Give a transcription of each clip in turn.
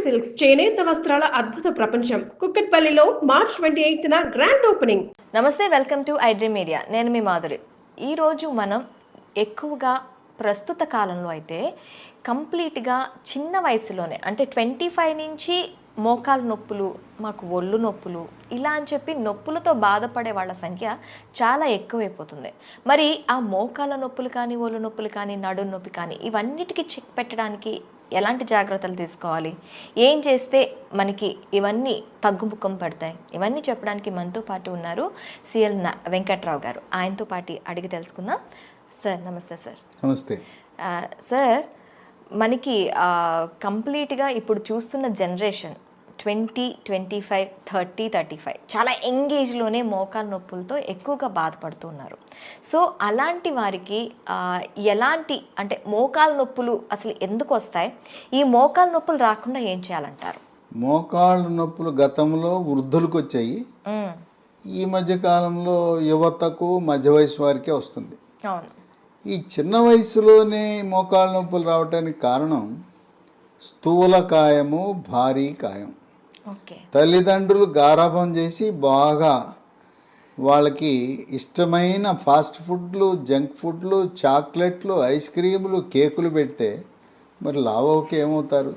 Silks చేనేత వస్త్రాల అద్భుత ప్రపంచం కుక్కట్పల్లిలో మార్చ్ 28న గ్రాండ్ ఓపెనింగ్. నమస్తే, వెల్కమ్ టు ఐడ్రీమ్ మీడియా. నేను మీ మాధురి. ఈరోజు మనం ఎక్కువగా ప్రస్తుత కాలంలో అయితే కంప్లీట్గా చిన్న వయసులోనే అంటే 25 నుంచి మోకాలు నొప్పులు, మాకు ఒళ్ళు నొప్పులు ఇలా అని చెప్పి నొప్పులతో బాధపడే వాళ్ళ సంఖ్య చాలా ఎక్కువైపోతుంది. మరి ఆ మోకాల నొప్పులు కానీ, ఒళ్ళు నొప్పులు కానీ, నడుము నొప్పి కానీ ఇవన్నిటికీ చెక్ పెట్టడానికి ఎలాంటి జాగ్రత్తలు తీసుకోవాలి, ఏం చేస్తే మనకి ఇవన్నీ తగ్గుముఖం పడతాయి, ఇవన్నీ చెప్పడానికి మనతో పాటు ఉన్నారు సిఎల్ వెంకట్రావు గారు. ఆయనతో పాటు అడిగి తెలుసుకుందాం. సార్ నమస్తే. సార్ నమస్తే. సార్, మనకి కంప్లీట్గా ఇప్పుడు చూస్తున్న జనరేషన్ 20, 25, 30, 35 చాలా ఎంగేజ్లోనే మోకాలు నొప్పులతో ఎక్కువగా బాధపడుతున్నారు. సో అలాంటి వారికి ఎలాంటి అంటే మోకాలు నొప్పులు అసలు ఎందుకు వస్తాయి, ఈ మోకాలు నొప్పులు రాకుండా ఏం చేయాలంటారు? మోకాళ్ళ నొప్పులు గతంలో వృద్ధులకు వచ్చాయి, ఈ మధ్య కాలంలో యువతకు మధ్య వయసు వారికే వస్తుంది. అవును. ఈ చిన్న వయసులోనే మోకాళ్ళ నొప్పులు రావడానికి కారణం స్థూలకాయము, భారీ కాయం. తల్లిదండ్రులు గారాబం చేసి బాగా వాళ్ళకి ఇష్టమైన ఫాస్ట్ ఫుడ్లు, జంక్ ఫుడ్లు, చాక్లెట్లు, ఐస్ క్రీములు, కేకులు పెడితే మరి లావోకి ఏమవుతారు?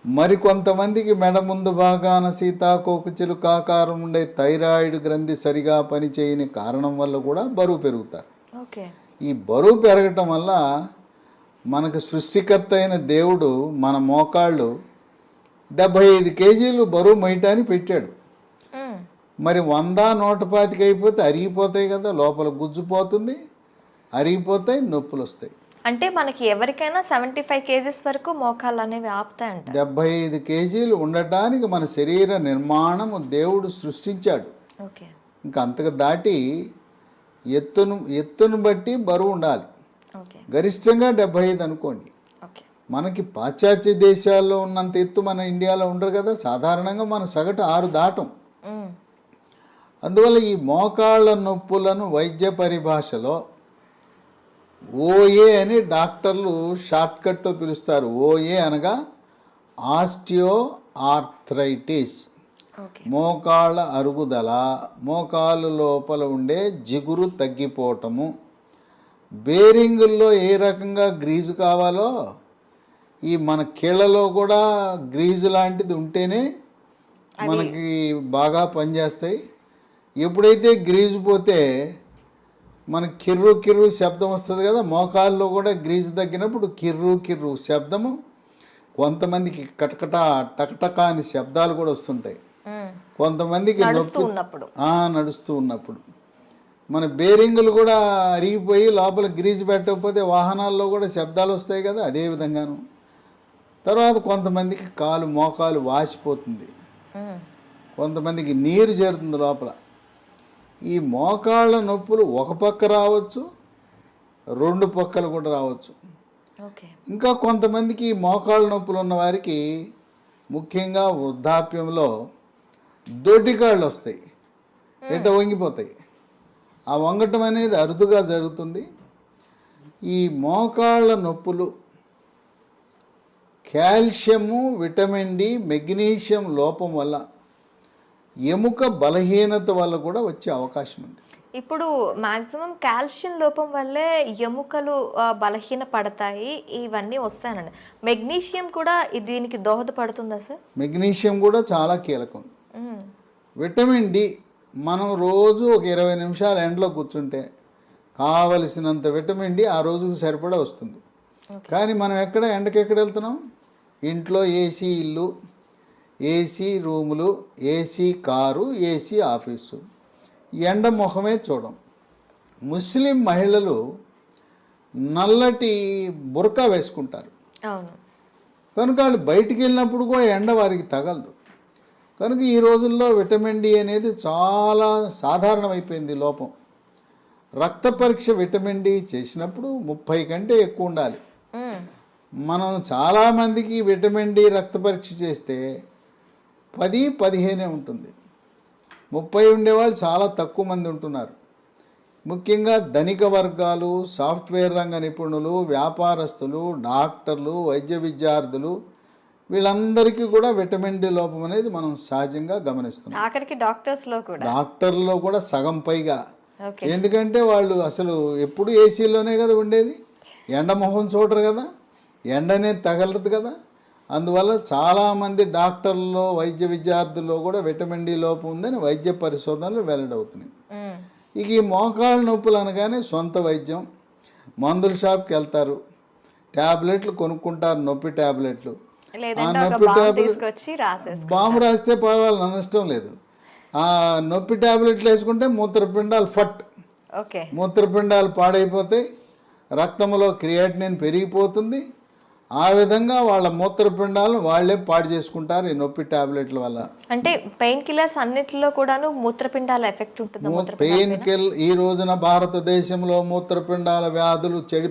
మరి కొంతమందికి మెడ ముందు భాగాన సీతాకోకచిలుక ఆకారం ఉండే థైరాయిడ్ గ్రంథి సరిగా పనిచేయని కారణం వల్ల కూడా బరువు పెరుగుతారు. ఈ బరువు పెరగటం వల్ల మనకు సృష్టికర్త అయిన దేవుడు మన మోకాళ్ళు 75 కేజీలు బరువు మొయ్యటానికి పెట్టాడు. మరి 100, 125 అయిపోతే అరిగిపోతాయి కదా, లోపల గుజ్జుపోతుంది, అరిగిపోతాయి, నొప్పులు వస్తాయి. అంటే మనకి ఎవరికైనా 75 కేజీస్ వరకు మోకాళ్ళు అనేవి ఆపుతాయంట. 75 కేజీలు ఉండటానికి మన శరీర నిర్మాణము దేవుడు సృష్టించాడు. ఇంకా అంతకు దాటి ఎత్తును బట్టి బరువు ఉండాలి. గరిష్టంగా 75 అనుకోండి. మనకి పాశ్చాత్య దేశాల్లో ఉన్నంత ఎత్తు మన ఇండియాలో ఉండరు కదా, సాధారణంగా మన సగటు 6 దాటం. అందువల్ల ఈ మోకాళ్ళ నొప్పులను వైద్య పరిభాషలో ఓఏ అని డాక్టర్లు షార్ట్కట్లో పిలుస్తారు. ఓఏ అనగా ఆస్టియో ఆర్థరైటిస్, మోకాళ్ళ అరుగుదల, మోకాలు లోపల ఉండే జిగురు తగ్గిపోవటము. బేరింగుల్లో ఏ రకంగా గ్రీజు కావాలో ఈ మన కీళ్ళలో కూడా గ్రీజు లాంటిది ఉంటేనే మనకి బాగా పనిచేస్తాయి. ఎప్పుడైతే గ్రీజు పోతే మనకి కిర్రు కిర్రు శబ్దం వస్తుంది కదా, మోకాల్లో కూడా గ్రీజు తగ్గినప్పుడు కిర్రు కిర్రు శబ్దము, కొంతమందికి కటకట టకటక అని శబ్దాలు కూడా వస్తుంటాయి. కొంతమందికి నడుస్తూ ఉన్నప్పుడు మన బేరింగులు కూడా అరిగిపోయి లోపల గ్రీజు పెట్టకపోతే వాహనాల్లో కూడా శబ్దాలు వస్తాయి కదా, అదే విధంగాను. తర్వాత కొంతమందికి మోకాలు వాసిపోతుంది, కొంతమందికి నీరు చేరుతుంది లోపల. ఈ మోకాళ్ళ నొప్పులు ఒక పక్క రావచ్చు, 2 పక్కలు కూడా రావచ్చు. ఇంకా కొంతమందికి మోకాళ్ళ నొప్పులు ఉన్న వారికి ముఖ్యంగా వృద్ధాప్యంలో దొడ్డికాళ్ళు వస్తాయి, వంగిపోతాయి. ఆ వంగటం అనేది అరుదుగా జరుగుతుంది. ఈ మోకాళ్ళ నొప్పులు కాల్షియము, విటమిన్ డి, మెగ్నీషియం లోపం వల్ల, ఎముక బలహీనత వల్ల కూడా వచ్చే అవకాశం ఉంది. ఇప్పుడు మాక్సిమం కాల్షియం లోపం వల్లే ఎముకలు బలహీన పడతాయి, ఇవన్నీ వస్తాయనండి. మెగ్నీషియం కూడా దీనికి దోహదపడుతుందా సార్? మెగ్నీషియం కూడా చాలా కీలకం. విటమిన్ డి మనం రోజు ఒక 20 నిమిషాలు ఎండలో కూర్చుంటే కావలసినంత విటమిన్ డి ఆ రోజుకు సరిపడా వస్తుంది. కానీ మనం ఎండకెక్కడ వెళ్తున్నాం? ఇంట్లో ఏసీ ఇల్లు, ఏసీ రూములు, ఏసీ కారు, ఏసీ ఆఫీసు, ఎండ ముఖమే చూడం. ముస్లిం మహిళలు నల్లటి బురకా వేసుకుంటారు కనుక వాళ్ళు బయటికి వెళ్ళినప్పుడు కూడా ఎండ వారికి తగలదు. కనుక ఈ రోజుల్లో విటమిన్ డి అనేది చాలా సాధారణమైపోయింది లోపం. రక్త పరీక్ష విటమిన్ డి చేసినప్పుడు 30 కంటే ఎక్కువ ఉండాలి. మనం చాలామందికి విటమిన్ డి రక్త పరీక్ష చేస్తే 10, 15 ఉంటుంది. 30 ఉండేవాళ్ళు చాలా తక్కువ మంది ఉంటున్నారు. ముఖ్యంగా ధనిక వర్గాలు, సాఫ్ట్వేర్ రంగ నిపుణులు, వ్యాపారస్తులు, డాక్టర్లు, వైద్య విద్యార్థులు, వీళ్ళందరికీ కూడా విటమిన్ డి లోపం అనేది మనం సహజంగా గమనిస్తున్నాం. ఆఖరికి డాక్టర్స్లో కూడా డాక్టర్లో కూడా సగం పైగా. ఓకే. ఎందుకంటే వాళ్ళు అసలు ఎప్పుడు ఏసీలోనే కదా ఉండేది, ఎండ మొహం చూడరు కదా, ఎండ అనేది తగలదు కదా. అందువల్ల చాలామంది డాక్టర్లలో వైద్య విద్యార్థుల్లో కూడా విటమిన్ డి లోపం ఉందని వైద్య పరిశోధనలు వెల్లడవుతున్నాయి. ఇక ఈ మోకాళ్ళ నొప్పులు అనగానే సొంత వైద్యం, మందుల షాప్కి వెళ్తారు, ట్యాబ్లెట్లు కొనుక్కుంటారు, నొప్పి ట్యాబ్లెట్లు. ఆ నొప్పి ట్యాబ్లెట్ బాంబు రాస్తే పర్వాలేదు, నష్టం లేదు. ఆ నొప్పి ట్యాబ్లెట్లు వేసుకుంటే మూత్రపిండాలు మూత్రపిండాలు పాడైపోతాయి, రక్తంలో క్రియాటినిన్ పెరిగిపోతుంది. ఆ విధంగా వాళ్ళ మూత్రపిండాలను వాళ్ళే పాడు చేసుకుంటారు ఈ నొప్పి టాబ్లెట్ల వల్ల. అంటే పెయిన్ కిల్లర్స్ అన్నిటిలో కూడాను మూత్రపిండాల ఎఫెక్ట్ ఉంటుంది. పెయిన్ కిల్ ఈ రోజున భారతదేశంలో మూత్రపిండాల వ్యాధులు చెడి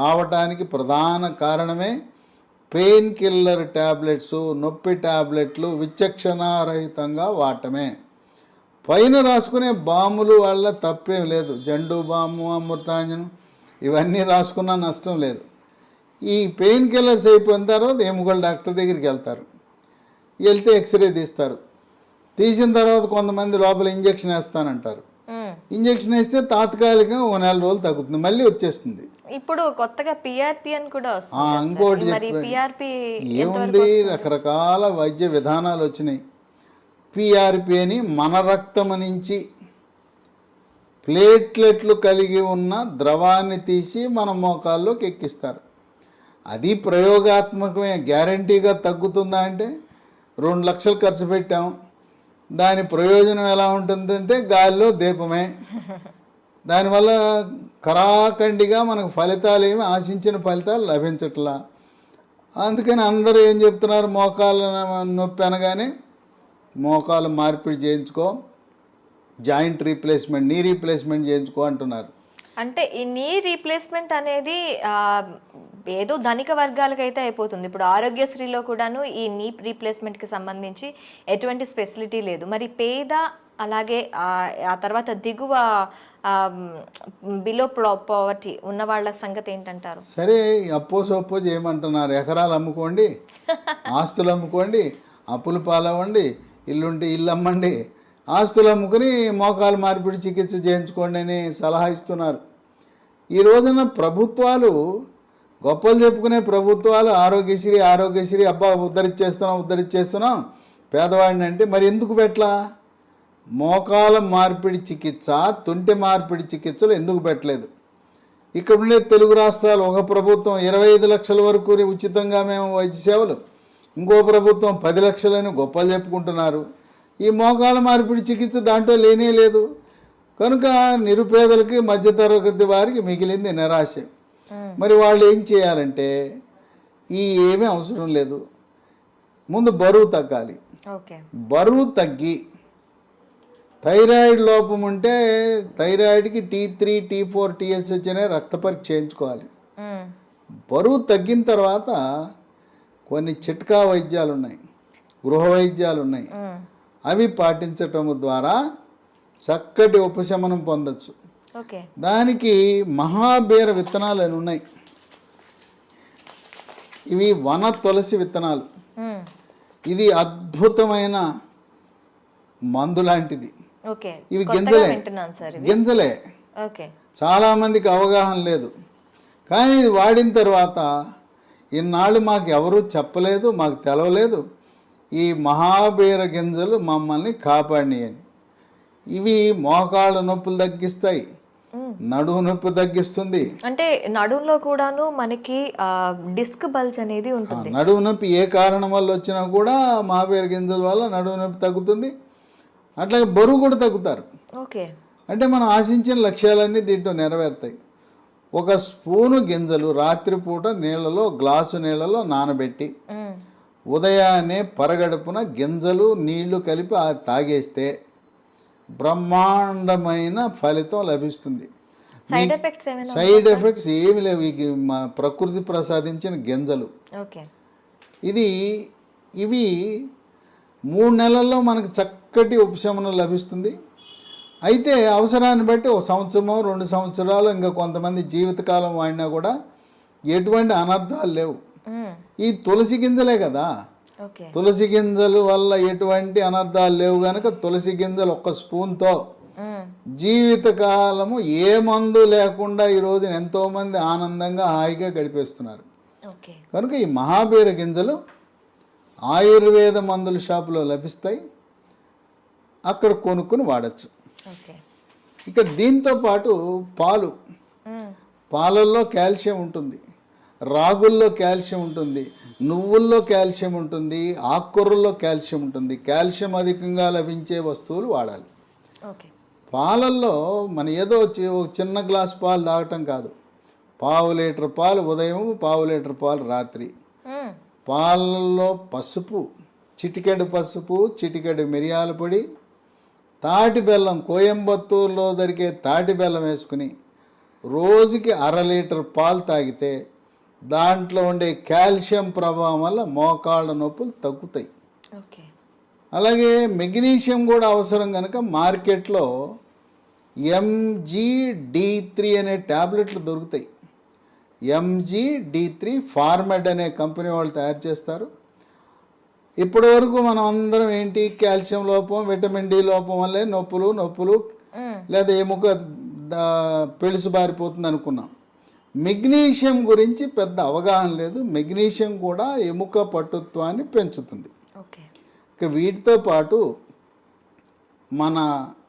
రావటానికి ప్రధాన కారణమే పెయిన్ కిల్లర్ టాబ్లెట్స్, నొప్పి టాబ్లెట్లు విచక్షణారహితంగా వాడటమే. పైన రాసుకునే బాములు వల్ల తప్పేం లేదు, జండు బాము, అమృతాంజనం ఇవన్నీ రాసుకున్నా నష్టం లేదు. ఈ పెయిన్ కిల్లర్స్ అయిపోయిన తర్వాత ఎముకల డాక్టర్ దగ్గరికి వెళ్తారు, వెళ్తే ఎక్స్రే తీస్తారు, తీసిన తర్వాత కొంతమంది లోపల ఇంజక్షన్ వేస్తానంటారు. ఇంజక్షన్ వేస్తే తాత్కాలికంగా 1 నెల రోజులు తగ్గుతుంది, మళ్ళీ వచ్చేస్తుంది. ఇప్పుడు కొత్తగా పిఆర్పి అని కూడా ఇంకోటి ఏముంది, రకరకాల వైద్య విధానాలు వచ్చినాయి. పిఆర్పి అని మన రక్తం నుంచి ప్లేట్లెట్లు కలిగి ఉన్న ద్రవాన్ని తీసి మన మోకాల్లోకి ఎక్కిస్తారు. అది ప్రయోగాత్మకమే, గ్యారంటీగా తగ్గుతుందా అంటే 2 లక్షలు ఖర్చు పెట్టాం, దాని ప్రయోజనం ఎలా ఉంటుందంటే గాలిలో దీపమే. దానివల్ల కరాఖండిగా మనకు ఫలితాలు ఏమి ఆశించిన ఫలితాలు లభించట్లా. అందుకని అందరూ ఏం చెప్తున్నారు, మోకాళ్ళ నొప్పి అనగానే మోకాలు మార్పిడి చేయించుకో, జాయింట్ రీప్లేస్మెంట్, నీ రీప్లేస్మెంట్ చేయించుకో అంటున్నారు. అంటే ఈ నీ రీప్లేస్మెంట్ అనేది ఏదో ధనిక వర్గాలకైతే అయిపోతుంది. ఇప్పుడు ఆరోగ్యశ్రీలో కూడాను ఈ నీ రీప్లేస్మెంట్కి సంబంధించి ఎటువంటి ఫెసిలిటీ లేదు. మరి పేద అలాగే ఆ తర్వాత దిగువ బిలో పవర్టీ ఉన్న వాళ్ళ సంగతి ఏంటంటారు? సరే, అప్పో చేయమంటున్నారు, ఎకరాలు అమ్ముకోండి, ఆస్తులు అమ్ముకోండి, అప్పులు పాలవ్వండి, ఇల్లుంటే ఇల్లు అమ్మండి, ఆస్తులు అమ్ముకుని మోకాలు మార్పిడి చికిత్స చేయించుకోండి అని సలహా ఇస్తున్నారు. ఈ రోజున ప్రభుత్వాలు, గొప్పలు చెప్పుకునే ప్రభుత్వాలు ఆరోగ్యశ్రీ అబ్బా ఉద్ధరించేస్తున్నాం పేదవాడిని అంటే, మరి ఎందుకు పెట్టలా? మోకాల మార్పిడి చికిత్స, తుంటి మార్పిడి చికిత్సలు ఎందుకు పెట్టలేదు? ఇక్కడ ఉండే తెలుగు రాష్ట్రాలు, ఒక ప్రభుత్వం 25 లక్షల వరకు ఉచితంగా మేము వైద్య సేవలు, ఇంకో ప్రభుత్వం 10 లక్షలని గొప్పలు చెప్పుకుంటున్నారు. ఈ మోకాళ్ళ మార్పిడి చికిత్స దాంట్లో లేనే లేదు. కనుక నిరుపేదలకి, మధ్యతరగతి వారికి మిగిలింది నిరాశ. మరి వాళ్ళు ఏం చేయాలంటే, ఏమీ అవసరం లేదు, ముందు బరువు తగ్గాలి. బరువు తగ్గి థైరాయిడ్ లోపం ఉంటే థైరాయిడ్కి T3, T4, TSH అనే రక్త పరీక్ష చేయించుకోవాలి. బరువు తగ్గిన తర్వాత కొన్ని చిట్కా వైద్యాలు ఉన్నాయి, గృహ వైద్యాలు ఉన్నాయి, అవి పాటించటం ద్వారా చక్కటి ఉపశమనం పొందొచ్చు. దానికి మహాబీర విత్తనాలు అని ఉన్నాయి, ఇవి వన తులసి విత్తనాలు. ఇది అద్భుతమైన మందు లాంటిది. ఇవి గింజలే. చాలా మందికి అవగాహన లేదు, కానీ ఇది వాడిన తర్వాత ఇన్నాళ్ళు మాకు ఎవరూ చెప్పలేదు, మాకు తెలవలేదు, ఈ మహాబీర గింజలు మమ్మల్ని కాపాడినాయి అని. ఇవి మోకాళ్ళ నొప్పులు తగ్గిస్తాయి, నడుము నొప్పి తగ్గిస్తుంది. అంటే నడుములో కూడాను మనకి డిస్క్ బల్జ్ అనేది ఉంటుంది. నడుము నొప్పి ఏ కారణం వల్ల వచ్చినా కూడా మహాబీర గింజల వల్ల నడుము నొప్పి తగ్గుతుంది. అట్లాగే బరువు కూడా తగ్గుతారు. అంటే మనం ఆశించిన లక్ష్యాలన్నీ దీంట్లో నెరవేరుతాయి. 1 స్పూను గింజలు రాత్రిపూట గ్లాసు నీళ్ళలో నానబెట్టి ఉదయాన్నే పరగడుపున గింజలు నీళ్లు కలిపి తాగేస్తే బ్రహ్మాండమైన ఫలితం లభిస్తుంది. సైడ్ ఎఫెక్ట్స్ ఏమి లేవు. మా ప్రకృతి ప్రసాదించిన గింజలు. ఇవి 3 నెలల్లో మనకు చక్కటి ఉపశమనం లభిస్తుంది. అయితే అవసరాన్ని బట్టి 1 సంవత్సరమో 2 సంవత్సరాలు, ఇంకా కొంతమంది జీవితకాలం వాడినా కూడా ఎటువంటి అనర్థాలు లేవు. ఈ తులసి గింజలే కదా, ఓకే. తులసి గింజలు వల్ల ఎటువంటి అనర్థాలు లేవు కనుక తులసి గింజలు ఒక్క స్పూన్తో జీవితకాలము ఏ మందు లేకుండా ఈ రోజున ఎంతోమంది ఆనందంగా హాయిగా గడిపేస్తున్నారు. ఓకే. కనుక ఈ మహాబీర గింజలు ఆయుర్వేద మందుల షాపులో లభిస్తాయి, అక్కడ కొనుక్కుని వాడచ్చు. ఓకే. ఇక దీంతో పాటు పాలల్లో కాల్షియం ఉంటుంది, రాగుల్లో కాల్షియం ఉంటుంది, నువ్వుల్లో కాల్షియం ఉంటుంది, ఆకుకూరల్లో కాల్షియం ఉంటుంది. కాల్షియం అధికంగా లభించే వస్తువులు వాడాలి. ఓకే. పాలల్లో మన ఏదో ఒక చిన్న గ్లాస్ పాలు తాగటం కాదు, పావు లీటర్ పాలు ఉదయం, పావు లీటర్ పాలు రాత్రి. పాలల్లో పసుపు, చిటికెడు పసుపు, చిటికెడు మిరియాల పొడి, తాటి బెల్లం, కోయంబత్తూరులో దొరికే తాటి బెల్లం వేసుకుని రోజుకి 1/2 లీటర్ పాలు తాగితే దాంట్లో ఉండే కాల్షియం ప్రభావం వల్ల మోకాళ్ళ నొప్పులు తగ్గుతాయి. ఓకే. అలాగే మెగ్నీషియం కూడా అవసరం కనుక మార్కెట్లో MGD3 అనే ట్యాబ్లెట్లు దొరుకుతాయి. MGD3 ఫార్మెడ్ అనే కంపెనీ వాళ్ళు తయారు చేస్తారు. ఇప్పటి వరకు మనం అందరం ఏంటి, కాల్షియం లోపం, విటమిన్ డి లోపం వల్లే నొప్పులు లేదా ఎముక పెళుసు బారిపోతుంది అనుకున్నాం. మెగ్నీషియం గురించి పెద్ద అవగాహన లేదు. మెగ్నీషియం కూడా ఎముక పటుత్వాన్ని పెంచుతుంది. ఇక వీటితో పాటు మన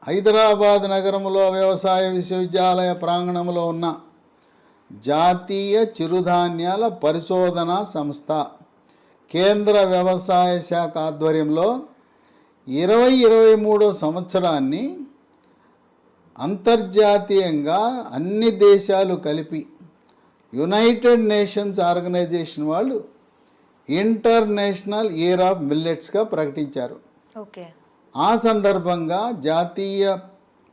హైదరాబాద్ నగరంలో వ్యవసాయ విశ్వవిద్యాలయ ప్రాంగణంలో ఉన్న జాతీయ చిరుధాన్యాల పరిశోధనా సంస్థ కేంద్ర వ్యవసాయ శాఖ ఆధ్వర్యంలో 2023 సంవత్సరాన్ని అంతర్జాతీయంగా అన్ని దేశాలు కలిపి యునైటెడ్ నేషన్స్ ఆర్గనైజేషన్ వాళ్ళు ఇంటర్నేషనల్ ఇయర్ ఆఫ్ మిల్లెట్స్గా ప్రకటించారు. ఓకే. ఆ సందర్భంగా జాతీయ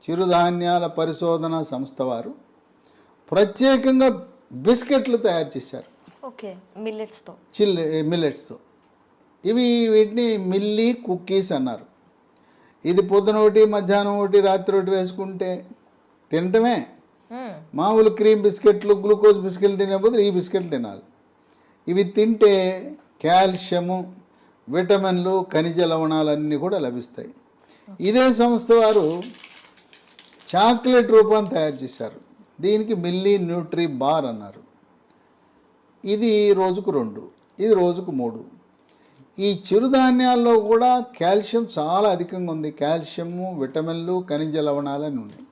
చిరుధాన్యాల పరిశోధన సంస్థ వారు ప్రత్యేకంగా బిస్కెట్లు తయారు చేశారు. ఓకే. మిల్లెట్స్తో. మిల్లెట్స్తో. వీటిని మిల్లీ కుక్కీస్ అన్నారు. ఇది పొద్దున ఒకటి, మధ్యాహ్నం ఒకటి, రాత్రి ఒకటి వేసుకుంటే తినటమే. మామూలు క్రీమ్ బిస్కెట్లు, గ్లూకోజ్ బిస్కెట్లు తినే బదులు ఈ బిస్కెట్లు తినాలి. ఇవి తింటే కాల్షియము, విటమిన్లు, ఖనిజ లవణాలన్నీ కూడా లభిస్తాయి. ఇదే సంస్థ వారు చాక్లెట్ రూపాన్ని తయారు చేశారు. దీనికి మిల్లీ న్యూట్రీ బార్ అన్నారు. ఇది రోజుకు 2, ఇది రోజుకు 3. ఈ చిరుధాన్యాల్లో కూడా కాల్షియం చాలా అధికంగా ఉంది. కాల్షియము, విటమిన్లు, ఖనిజ లవణాలని ఉన్నాయి.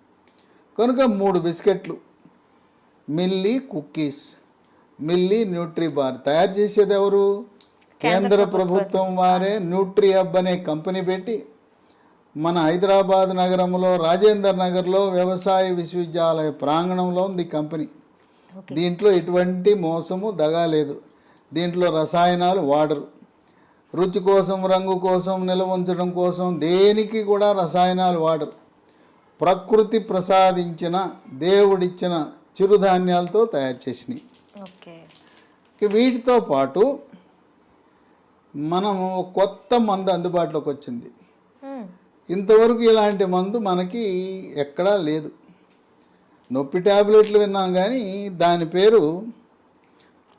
కనుక 3 బిస్కెట్లు, milli cookies, milli Nutri bar తయారు చేసేది ఎవరు? కేంద్ర ప్రభుత్వం వారే న్యూట్రీ హబ్ అనే కంపెనీ పెట్టి మన హైదరాబాద్ నగరంలో రాజేందర్ నగర్లో వ్యవసాయ విశ్వవిద్యాలయ ప్రాంగణంలో ఉంది కంపెనీ. దీంట్లో ఎటువంటి మోసము, దగా లేదు. దీంట్లో రసాయనాలు వాడరు. రుచి కోసం, రంగు కోసం, నిల్వ ఉంచడం కోసం దేనికి కూడా రసాయనాలు వాడరు. ప్రకృతి ప్రసాదించిన, దేవుడిచ్చిన చిరుధాన్యాలతో తయారు చేసినాయి. వీటితో పాటు మనము కొత్త మందు అందుబాటులోకి వచ్చింది. ఇంతవరకు ఇలాంటి మందు మనకి ఎక్కడా లేదు. నొప్పి ట్యాబ్లెట్లు విన్నాం కానీ దాని పేరు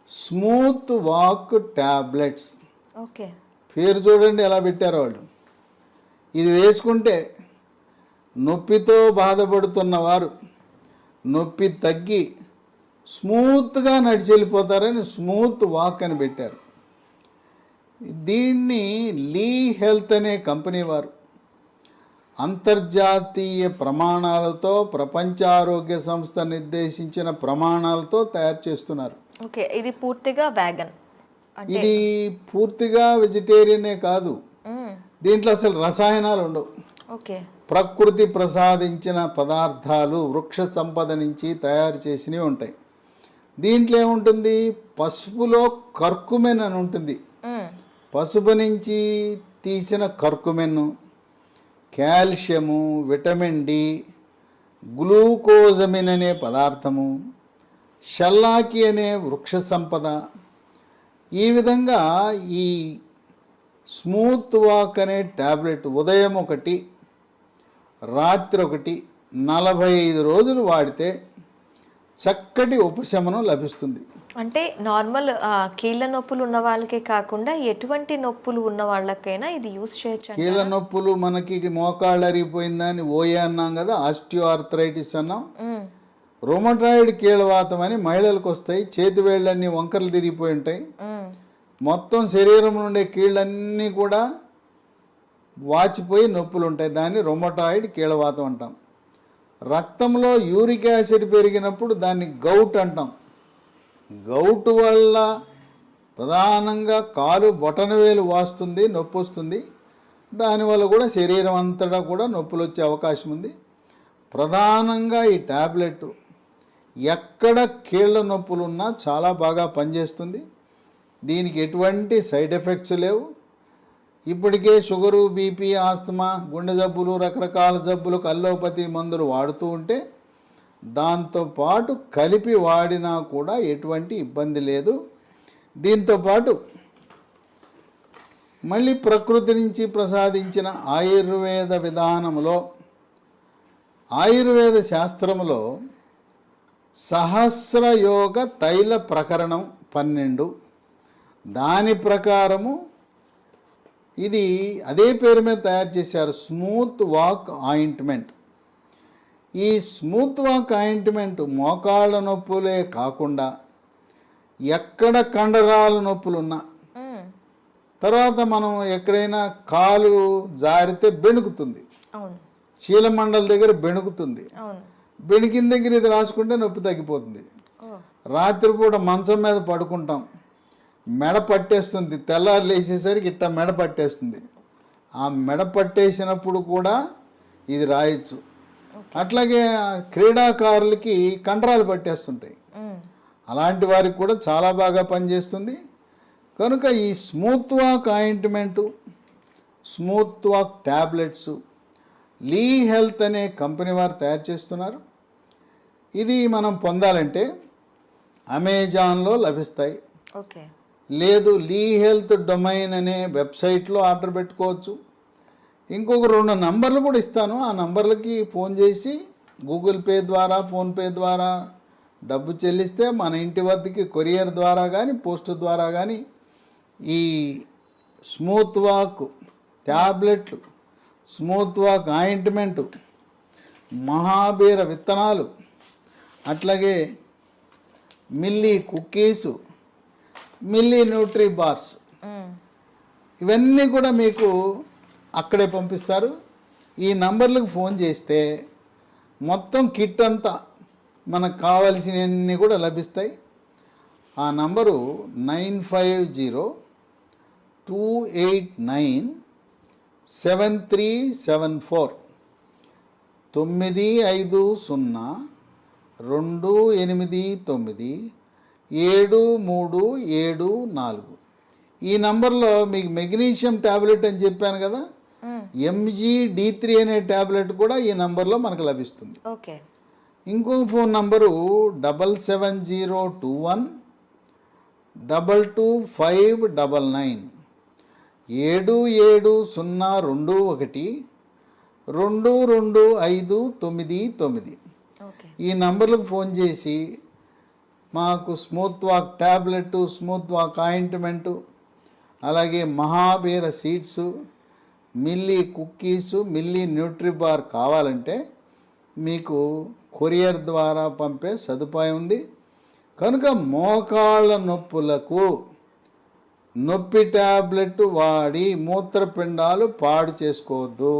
స్మూత్ వాక్ ట్యాబ్లెట్స్. ఓకే. పేరు చూడండి ఎలా పెట్టారో వాళ్ళు. ఇది వేసుకుంటే నొప్పితో బాధపడుతున్న వారు నొప్పి తగ్గి స్మూత్గా నడిచి వెళ్ళిపోతారని స్మూత్ వాక్ అని పెట్టారు. దీన్ని లీ హెల్త్ అనే కంపెనీ వారు అంతర్జాతీయ ప్రమాణాలతో, ప్రపంచ ఆరోగ్య సంస్థ నిర్దేశించిన ప్రమాణాలతో తయారు చేస్తున్నారు. ఓకే. ఇది పూర్తిగా వ్యాగన్, ఇది పూర్తిగా వెజిటేరియనే కాదు. దీంట్లో అసలు రసాయనాలు ఉండవు. ఓకే. ప్రకృతి ప్రసాదించిన పదార్థాలు, వృక్ష సంపద నుంచి తయారు చేసినవి ఉంటాయి. దీంట్లో ఏముంటుంది? పసుపులో కర్కుమెన్ అని ఉంటుంది. పసుపు నుంచి తీసిన కర్కుమెన్, కాల్షియము, విటమిన్ డి, గ్లూకోజమిన్ అనే పదార్థము, షల్లాకి అనే వృక్ష సంపద. ఈ విధంగా ఈ స్మూత్ వాక్ అనే ట్యాబ్లెట్ ఉదయం 1, రాత్రి 1, 45 రోజులు వాడితే చక్కటి ఉపశమనం లభిస్తుంది. అంటే నార్మల్ కీళ్ళ నొప్పులు ఉన్న వాళ్ళకే కాకుండా ఎటువంటి నొప్పులు ఉన్న వాళ్ళకైనా ఇది యూస్ చేయొచ్చు. కీళ్ళ నొప్పులు మనకి మోకాళ్ళు అరిగిపోయిందని ఓఏ అన్నాం కదా, ఆస్టియో ఆర్థరైటిస్ అన్నాం. రొమటాయిడ్ కీళ్ళవాతం అని మహిళలకు వస్తాయి. చేతి వేళ్ళన్నీ వంకరలు తిరిగిపోయి ఉంటాయి. మొత్తం శరీరం నుండే కీళ్ళన్నీ కూడా వాచిపోయి నొప్పులు ఉంటాయి. దాన్ని రొమటాయిడ్ కీళ్ళవాతం అంటాం. రక్తంలో యూరిక్ యాసిడ్ పెరిగినప్పుడు దాన్ని గౌట్ అంటాం. గౌట్ వల్ల ప్రధానంగా కాలు బొటనవేలు వాస్తుంది, నొప్పి వస్తుంది. దానివల్ల కూడా శరీరం అంతటా కూడా నొప్పులు వచ్చే అవకాశం ఉంది. ప్రధానంగా ఈ ట్యాబ్లెట్ ఎక్కడ కీళ్ళ నొప్పులు ఉన్నా చాలా బాగా పనిచేస్తుంది. దీనికి ఎటువంటి సైడ్ ఎఫెక్ట్స్ లేవు. ఇప్పటికే షుగరు, బీపీ, ఆస్తమా, గుండె జబ్బులు, రకరకాల జబ్బులకు అల్లోపతి మందులు వాడుతూ ఉంటే దాంతోపాటు కలిపి వాడినా కూడా ఎటువంటి ఇబ్బంది లేదు. దీంతోపాటు మళ్ళీ ప్రకృతి నుంచి ప్రసాదించిన ఆయుర్వేద విధానంలో, ఆయుర్వేద శాస్త్రంలో సహస్రయోగ తైల ప్రకరణం 12, దాని ప్రకారము ఇది అదే పేరు మీద తయారు చేశారు, స్మూత్ వాక్ ఆయింట్మెంట్. ఈ స్మూత్ వాక్ ఆయింట్మెంట్ మోకాళ్ళ నొప్పులే కాకుండా ఎక్కడ కండరాల నొప్పులున్నా, తర్వాత మనం ఎక్కడైనా కాలు జారితే బెణుకుతుంది, చీలమండల దగ్గర బెణుకుతుంది, బెణికిన దగ్గర ఇది రాసుకుంటే నొప్పి తగ్గిపోతుంది. రాత్రిపూట మంచం మీద పడుకుంటాం, మెడ పట్టేస్తుంది, తెల్లారు లేచేసరికి ఇట్లా మెడ పట్టేస్తుంది. ఆ మెడ పట్టేసినప్పుడు కూడా ఇది రాయొచ్చు. అట్లాగే క్రీడాకారులకి కండరాలు పట్టేస్తుంటాయి, అలాంటి వారికి కూడా చాలా బాగా పనిచేస్తుంది. కనుక ఈ smooth walk ointment, smooth walk tablets Lee Health అనే కంపెనీ వారు తయారు చేస్తున్నారు. ఇది మనం పొందాలంటే అమెజాన్లో లభిస్తాయి. ఓకే, లేదు లీ హెల్త్ డొమైన్ అనే వెబ్సైట్లో ఆర్డర్ పెట్టుకోవచ్చు. ఇంకొక 2 నంబర్లు కూడా ఇస్తాను. ఆ నంబర్లకి ఫోన్ చేసి గూగుల్ పే ద్వారా, ఫోన్పే ద్వారా డబ్బు చెల్లిస్తే మన ఇంటి వద్దకి కొరియర్ ద్వారా కానీ, పోస్ట్ ద్వారా కానీ ఈ స్మూత్ వాక్ ట్యాబ్లెట్లు, స్మూత్ వాక్ ఆయింట్మెంటు, మహాబీర విత్తనాలు, అట్లాగే మిల్లీ కుక్కీసు, మిల్లీ న్యూట్రీ బార్స్, ఇవన్నీ కూడా మీకు అక్కడే పంపిస్తారు. ఈ నంబర్లకు ఫోన్ చేస్తే మొత్తం కిట్ అంతా మనకు కావాల్సినవన్నీ కూడా లభిస్తాయి. ఆ నంబరు 9502897374 9502897374. ఈ నంబర్లో మీకు మెగ్నీషియం ట్యాబ్లెట్ అని చెప్పాను కదా, MGD3 అనే ట్యాబ్లెట్ కూడా ఈ నంబర్లో మనకు లభిస్తుంది. ఓకే, ఇంకొక ఫోన్ నంబరు 7702122599 770221222599. ఈ నంబర్లకు ఫోన్ చేసి మాకు smooth walk tablet, smooth walk ointment, అలాగే మహాబీర సీడ్స్, మిల్లీ కుక్కీసు, మిల్లీ న్యూట్రీబార్ కావాలంటే మీకు కొరియర్ ద్వారా పంపే సదుపాయం ఉంది. కనుక మోకాళ్ళ నొప్పులకు నొప్పి ట్యాబ్లెట్ వాడి మూత్రపిండాలు పాడు చేసుకోవద్దు.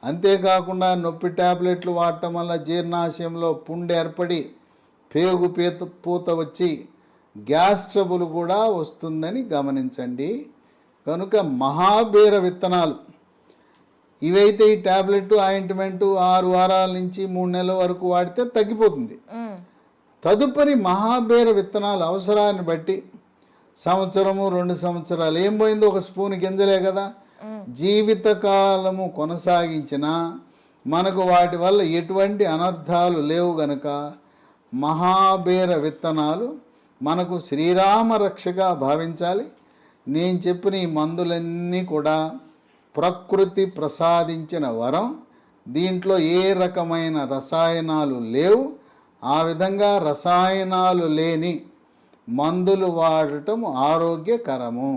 అంతేకాకుండా నొప్పి ట్యాబ్లెట్లు వాడటం వల్ల జీర్ణాశయంలో పుండు ఏర్పడి పేగు పూత వచ్చి గ్యాస్ ట్రబుల్ కూడా వస్తుందని గమనించండి. కనుక మహాబీర విత్తనాలు ఇవైతే ఈ ట్యాబ్లెట్ ఆయింట్మెంటు 6 వారాల నుంచి 3 నెలల వరకు వాడితే తగ్గిపోతుంది. తదుపరి మహాబీర విత్తనాలు అవసరాన్ని బట్టి సంవత్సరము 2 సంవత్సరాలు ఏం పోయిందో, ఒక స్పూన్ గింజలే కదా, జీవితకాలము కొనసాగించినా మనకు వాటి వల్ల ఎటువంటి అనర్థాలు లేవు గనుక మహాబీర విత్తనాలు మనకు శ్రీరామ రక్షగా భావించాలి. నేను చెప్పిన ఈ మందులన్నీ కూడా ప్రకృతి ప్రసాదించిన వరం. దీంట్లో ఏ రకమైన రసాయనాలు లేవు. ఆ విధంగా రసాయనాలు లేని మందులు వాడటం ఆరోగ్యకరము.